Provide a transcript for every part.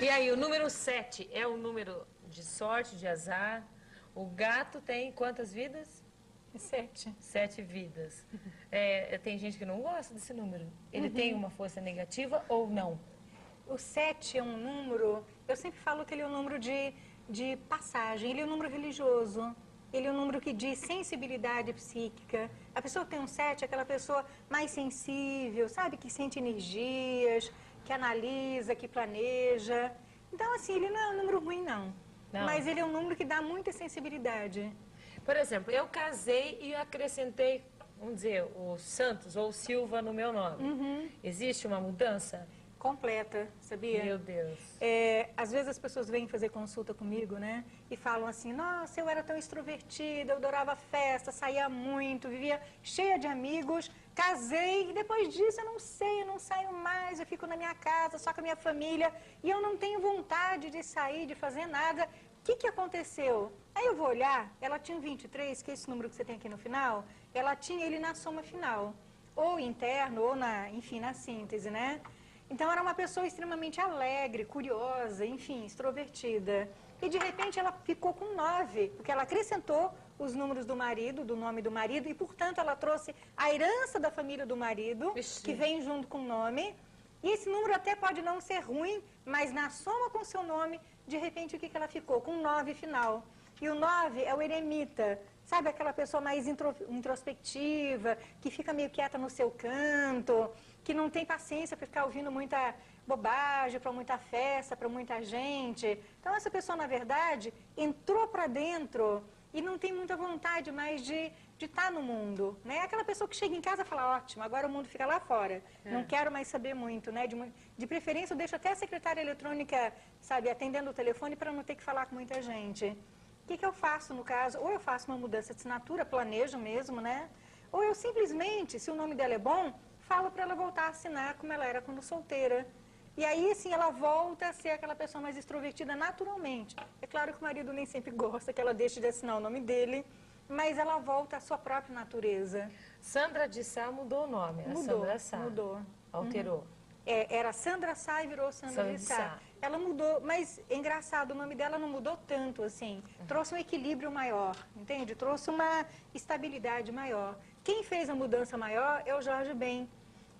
E aí, o número 7 é o número de sorte, de azar. O gato tem quantas vidas? 7. 7 vidas. Tem gente que não gosta desse número. Ele tem uma força negativa ou não? O 7 é um número, eu sempre falo que ele é um número de passagem, ele é um número religioso. Ele é um número que diz sensibilidade psíquica. A pessoa que tem um 7 é aquela pessoa mais sensível, sabe? Que sente energias, que analisa, que planeja. Então, assim, ele não é um número ruim, não. Mas ele é um número que dá muita sensibilidade. Por exemplo, eu casei e acrescentei, vamos dizer, o Santos ou o Silva no meu nome. Existe uma mudança? Completa, sabia? Meu Deus. Às vezes as pessoas vêm fazer consulta comigo, né? E falam assim, nossa, eu era tão extrovertida, eu adorava festa, saía muito, vivia cheia de amigos, casei e depois disso eu não sei, eu não saio mais, eu fico na minha casa, só com a minha família e eu não tenho vontade de sair, de fazer nada. O que aconteceu? Aí eu vou olhar, ela tinha um 23, que é esse número que você tem aqui no final, ela tinha ele na soma final, ou interno, ou enfim, na síntese, né? Então, era uma pessoa extremamente alegre, curiosa, enfim, extrovertida. E, de repente, ela ficou com 9, porque ela acrescentou os números do marido, do nome do marido, e, portanto, ela trouxe a herança da família do marido, que vem junto com o nome. E esse número até pode não ser ruim, mas na soma com o seu nome, de repente, o que ela ficou? Com 9 final. E o 9 é o eremita, sabe? Aquela pessoa mais introspectiva, que fica meio quieta no seu canto, que não tem paciência para ficar ouvindo muita bobagem, para muita festa, para muita gente. Então, essa pessoa, na verdade, entrou para dentro e não tem muita vontade mais de estar no mundo, né? Aquela pessoa que chega em casa e fala, ótimo, agora o mundo fica lá fora. Não quero mais saber muito, né? De preferência, eu deixo até a secretária eletrônica, sabe, atendendo o telefone para não ter que falar com muita gente. O que eu faço no caso? Ou eu faço uma mudança de assinatura, planejo mesmo, né? Ou eu simplesmente, se o nome dela é bom, falo para ela voltar a assinar como ela era quando solteira. E aí, sim, ela volta a ser aquela pessoa mais extrovertida naturalmente. É claro que o marido nem sempre gosta que ela deixe de assinar o nome dele, mas ela volta à sua própria natureza. Sandra de Sá mudou o nome. Mudou, Sandra Sá. mudou. Alterou. Era Sandra Sá e virou Sandra de Sá. Ela mudou, mas é engraçado, o nome dela não mudou tanto, assim. Trouxe um equilíbrio maior, entende? Trouxe uma estabilidade maior. Quem fez a mudança maior é o Jorge Ben.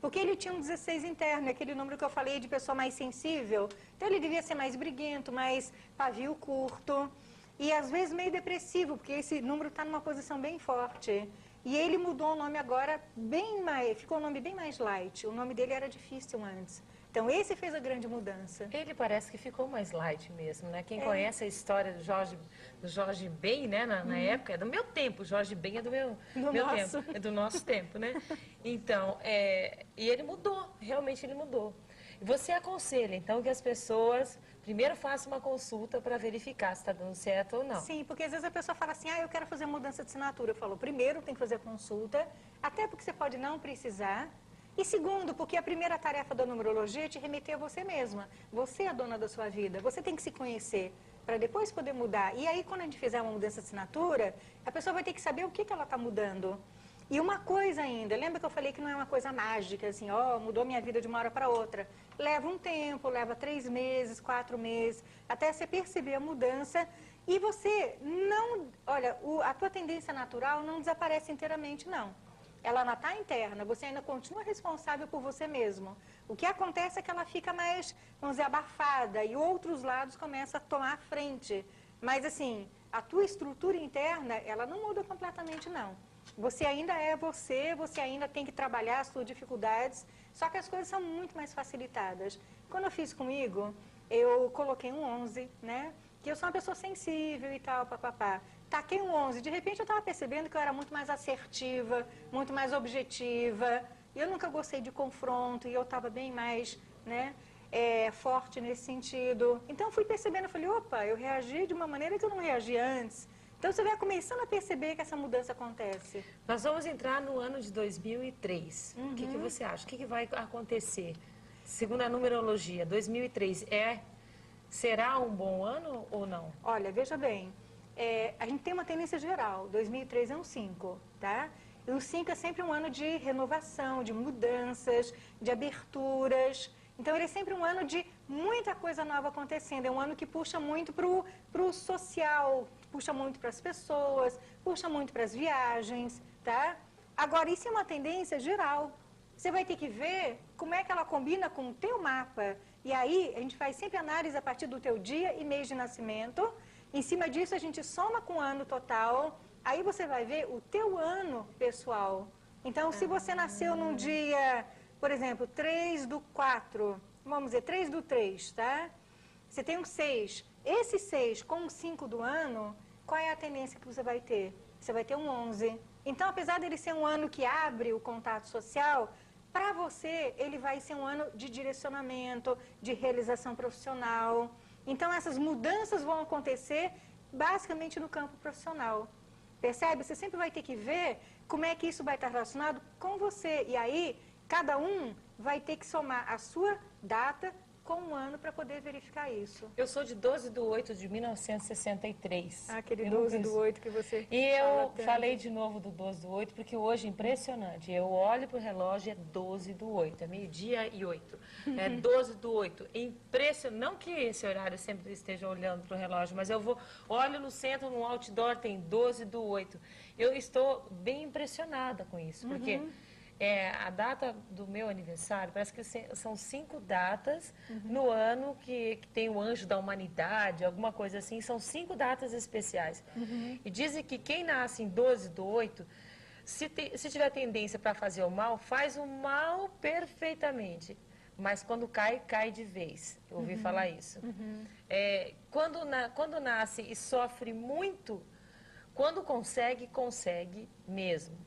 Porque ele tinha um 16 interno, aquele número que eu falei de pessoa mais sensível. Então ele devia ser mais briguento, mais pavio curto. E às vezes meio depressivo, porque esse número está numa posição bem forte. E ele mudou o nome agora bem mais, ficou um nome bem mais light. O nome dele era difícil antes. Então esse fez a grande mudança. Ele parece que ficou mais light mesmo, né? Quem conhece a história do Jorge Ben, né? Na época, é do meu tempo. Jorge Ben é do meu tempo. É do nosso tempo, né? Então, e ele mudou, realmente ele mudou. Você aconselha, então, que as pessoas primeiro façam uma consulta para verificar se está dando certo ou não? Sim, porque às vezes a pessoa fala assim, eu quero fazer mudança de assinatura. Eu falo, primeiro tem que fazer a consulta, até porque você pode não precisar. E segundo, porque a primeira tarefa da numerologia é te remeter a você mesma. Você é a dona da sua vida, você tem que se conhecer para depois poder mudar. E aí, quando a gente fizer uma mudança de assinatura, a pessoa vai ter que saber o que ela está mudando. E uma coisa ainda, lembra que eu falei que não é uma coisa mágica, assim, mudou minha vida de uma hora para outra. Leva um tempo, leva 3 meses, 4 meses, até você perceber a mudança. E você não, olha, a tua tendência natural não desaparece inteiramente, não. Ela ainda está interna, você ainda continua responsável por você mesmo. O que acontece é que ela fica mais, vamos dizer, abafada e outros lados começam a tomar a frente. Mas, assim, a tua estrutura interna, ela não muda completamente, não. Você ainda é você ainda tem que trabalhar as suas dificuldades, só que as coisas são muito mais facilitadas. Quando eu fiz comigo, eu coloquei um 11, né? Que eu sou uma pessoa sensível e tal, papapá. Taquei um 11, de repente eu estava percebendo que eu era muito mais assertiva, muito mais objetiva. Eu nunca gostei de confronto e eu estava bem mais, né, forte nesse sentido. Então eu fui percebendo, eu falei, opa, eu reagi de uma maneira que eu não reagi antes. Então você vai começando a perceber que essa mudança acontece. Nós vamos entrar no ano de 2003. O que você acha? O que vai acontecer? Segundo a numerologia, 2003 será um bom ano ou não? Olha, veja bem, a gente tem uma tendência geral, 2003 é um 5, tá? E o 5 é sempre um ano de renovação, de mudanças, de aberturas. Então, ele é sempre um ano de muita coisa nova acontecendo. É um ano que puxa muito para o social, puxa muito para as pessoas, puxa muito para as viagens, tá? Agora, isso é uma tendência geral. Você vai ter que ver como é que ela combina com o teu mapa. E aí, a gente faz sempre análise a partir do teu dia e mês de nascimento. Em cima disso, a gente soma com o ano total. Aí você vai ver o teu ano pessoal. Então, se você nasceu num dia, por exemplo, 3/4, vamos dizer, 3/3, tá? Você tem um 6. Esse 6 com o 5 do ano, qual é a tendência que você vai ter? Você vai ter um 11. Então, apesar dele ser um ano que abre o contato social, para você, ele vai ser um ano de direcionamento, de realização profissional. Então, essas mudanças vão acontecer basicamente no campo profissional. Percebe? Você sempre vai ter que ver como é que isso vai estar relacionado com você. E aí, cada um vai ter que somar a sua data com um ano para poder verificar isso. Eu sou de 12/8 de 1963. Aquele 12/8 que você E eu falei de novo do 12/8, porque hoje é impressionante. Eu olho para o relógio, é 12/8, é 12:08. É 12/8. É impressionante. Não que esse horário eu sempre esteja olhando para o relógio, mas eu olho no centro, no outdoor, tem 12/8. Eu estou bem impressionada com isso, porque a data do meu aniversário, parece que são 5 datas no ano que tem o anjo da humanidade, alguma coisa assim, são 5 datas especiais. E dizem que quem nasce em 12/8, se tiver tendência para fazer o mal, faz o mal perfeitamente. Mas quando cai, cai de vez. Eu ouvi falar isso. Quando nasce e sofre muito, quando consegue, consegue mesmo.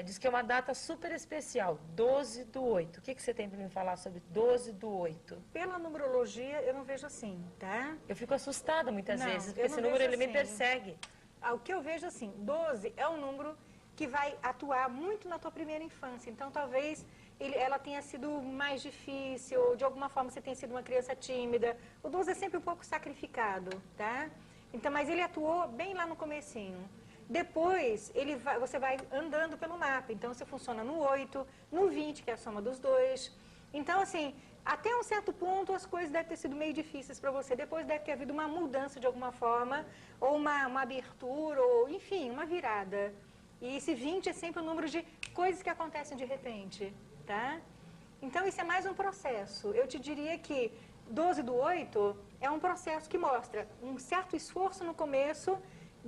Diz que é uma data super especial, 12/8. O que você tem para me falar sobre 12/8? Pela numerologia, eu não vejo assim, tá? Eu fico assustada muitas vezes, porque esse não número vejo ele me assim. persegue. O que eu vejo assim, 12 é um número que vai atuar muito na tua primeira infância. Então, talvez ela tenha sido mais difícil, de alguma forma você tenha sido uma criança tímida. O 12 é sempre um pouco sacrificado, tá? Então, mas ele atuou bem lá no comecinho. Depois, você vai andando pelo mapa. Então, você funciona no 8, no 20, que é a soma dos dois. Então, assim, até um certo ponto, as coisas devem ter sido meio difíceis para você. Depois deve ter havido uma mudança de alguma forma, ou uma abertura, ou, enfim, uma virada. E esse 20 é sempre um número de coisas que acontecem de repente, tá? Então, isso é mais um processo. Eu te diria que 12/8 é um processo que mostra um certo esforço no começo.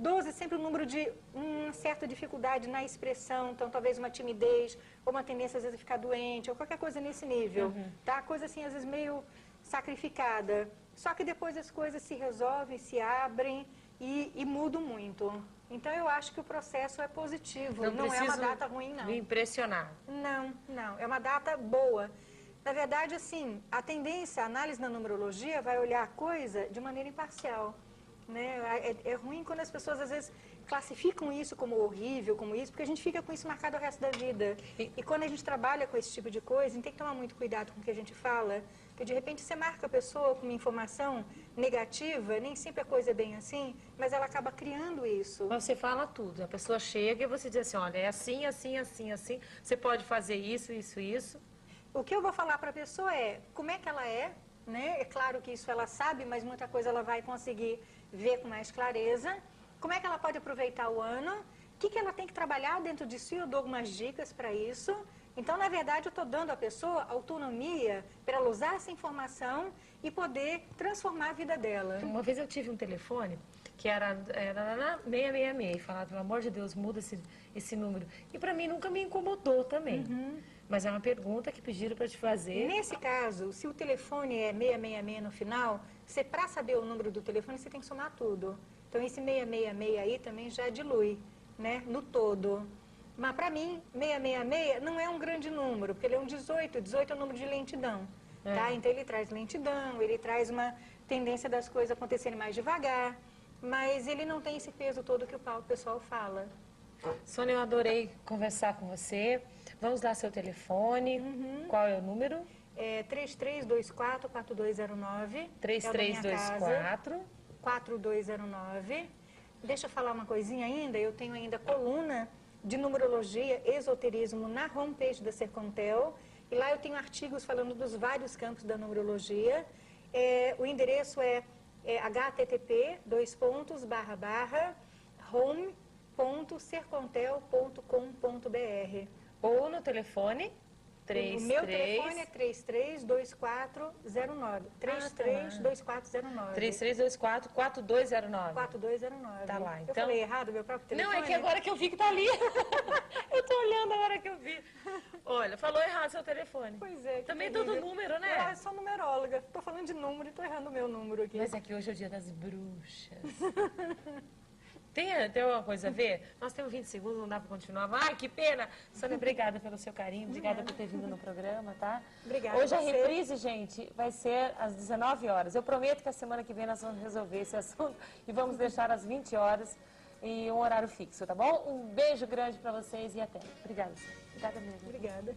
12 é sempre um número de uma certa dificuldade na expressão, então talvez uma timidez, ou uma tendência às vezes a ficar doente, ou qualquer coisa nesse nível, tá? Coisa assim, às vezes meio sacrificada. Só que depois as coisas se resolvem, se abrem e mudam muito. Então eu acho que o processo é positivo, não é uma data ruim, não. Me impressionar. Não, é uma data boa. Na verdade, assim, a tendência, a análise na numerologia vai olhar a coisa de maneira imparcial. Né? É ruim quando as pessoas às vezes classificam isso como horrível, como isso, porque a gente fica com isso marcado o resto da vida. E quando a gente trabalha com esse tipo de coisa, a gente tem que tomar muito cuidado com o que a gente fala, porque de repente você marca a pessoa com uma informação negativa, nem sempre a coisa é bem assim, mas ela acaba criando isso. Mas você fala tudo, a pessoa chega e você diz assim, olha, é assim, assim, assim, assim, você pode fazer isso, isso, isso. O que eu vou falar para a pessoa é como é que ela é, né? É claro que isso ela sabe, mas muita coisa ela vai conseguir ver com mais clareza. Como é que ela pode aproveitar o ano? O que ela tem que trabalhar dentro de si? Eu dou algumas dicas para isso. Então, na verdade, eu estou dando à pessoa autonomia para ela usar essa informação e poder transformar a vida dela. Uma vez eu tive um telefone que era 666 e falava, pelo amor de Deus, muda esse número. E para mim nunca me incomodou também. Mas é uma pergunta que pediram para te fazer. Nesse caso, se o telefone é 666 no final, você, para saber o número do telefone, você tem que somar tudo. Então, esse 666 aí também já dilui, né, no todo. Mas, para mim, 666 não é um grande número, porque ele é um 18. 18 é um número de lentidão, tá? Então, ele traz lentidão, ele traz uma tendência das coisas acontecerem mais devagar, mas ele não tem esse peso todo que o pessoal fala. Sônia, eu adorei conversar com você. Vamos dar seu telefone. Qual é o número? É 3324-4209. 3324-4209. Deixa eu falar uma coisinha ainda. Eu tenho ainda coluna de numerologia, esoterismo na homepage da Sercontel. E lá eu tenho artigos falando dos vários campos da neurologia. O endereço é http://home.sercontel.com.br. Ou no telefone O meu telefone é 332409. 332409. 3324-4209. 4209. Tá lá, então. Eu falei errado meu próprio telefone? Não, é que agora que eu vi que tá ali. Eu tô olhando a hora que eu vi. Olha, falou errado seu telefone. Pois é. Também todo número, né? Eu sou numeróloga. Tô falando de número e tô errando o meu número aqui. Mas é que hoje é o dia das bruxas. Tem alguma coisa a ver? Nós temos 20 segundos, não dá para continuar. Ai, que pena! Sônia, obrigada pelo seu carinho, obrigada por ter vindo no programa, tá? Obrigada. Hoje a reprise, gente, vai ser às 19 horas. Eu prometo que a semana que vem nós vamos resolver esse assunto e vamos deixar às 20 horas e um horário fixo, tá bom? Um beijo grande para vocês e até. Obrigada, Sônia. Obrigada mesmo. Obrigada.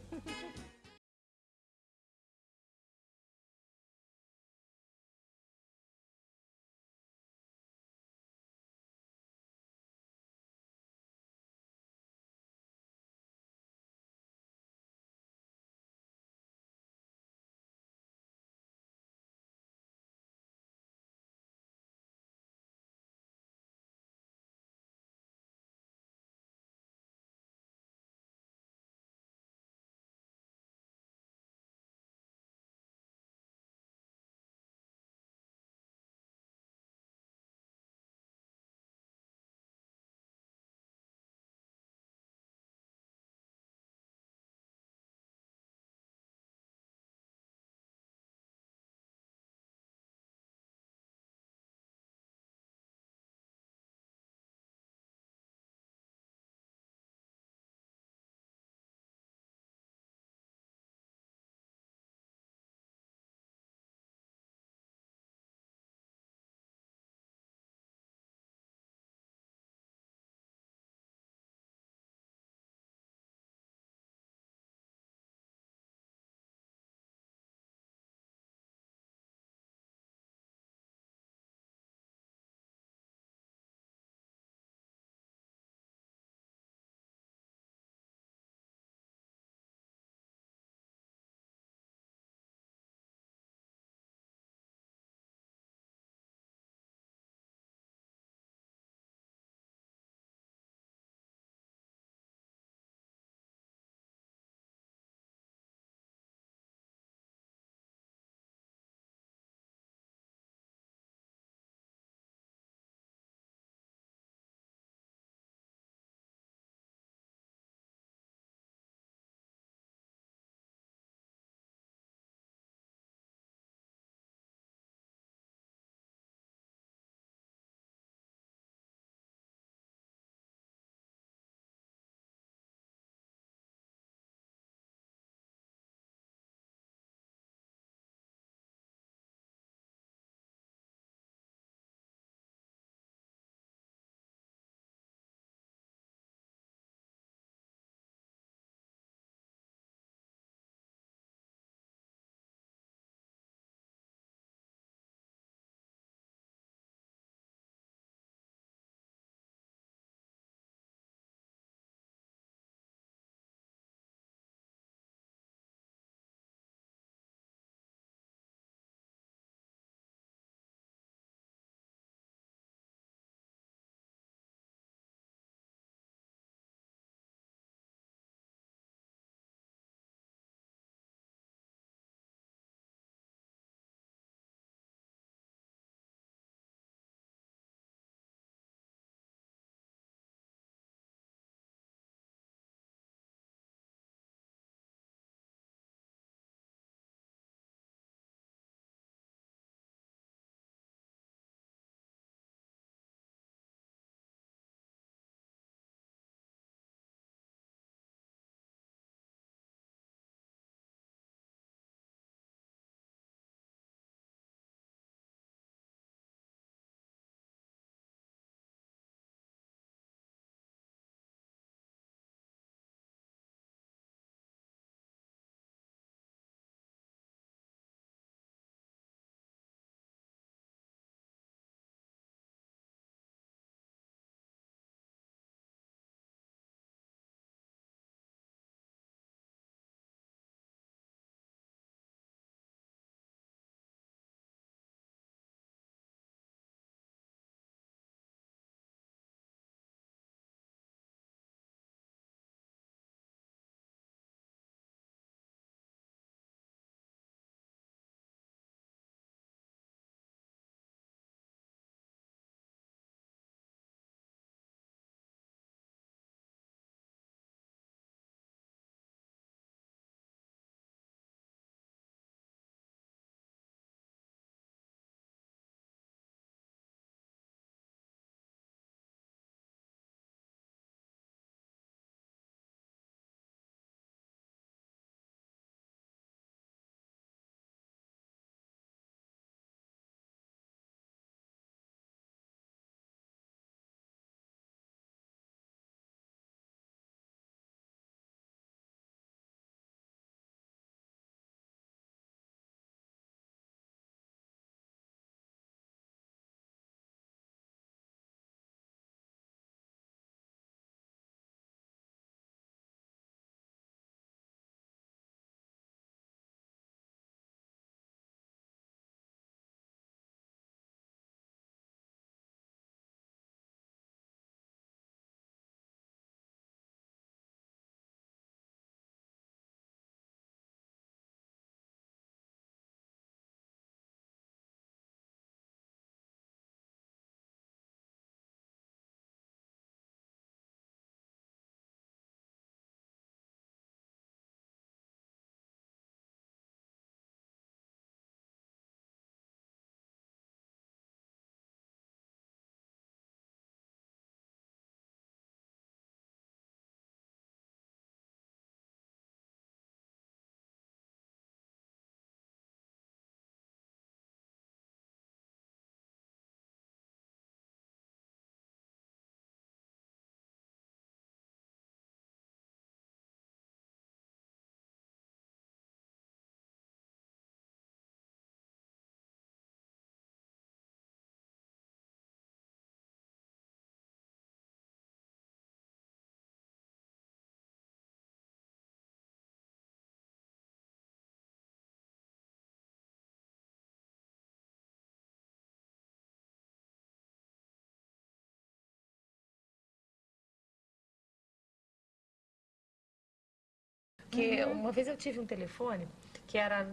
Porque uma vez eu tive um telefone que era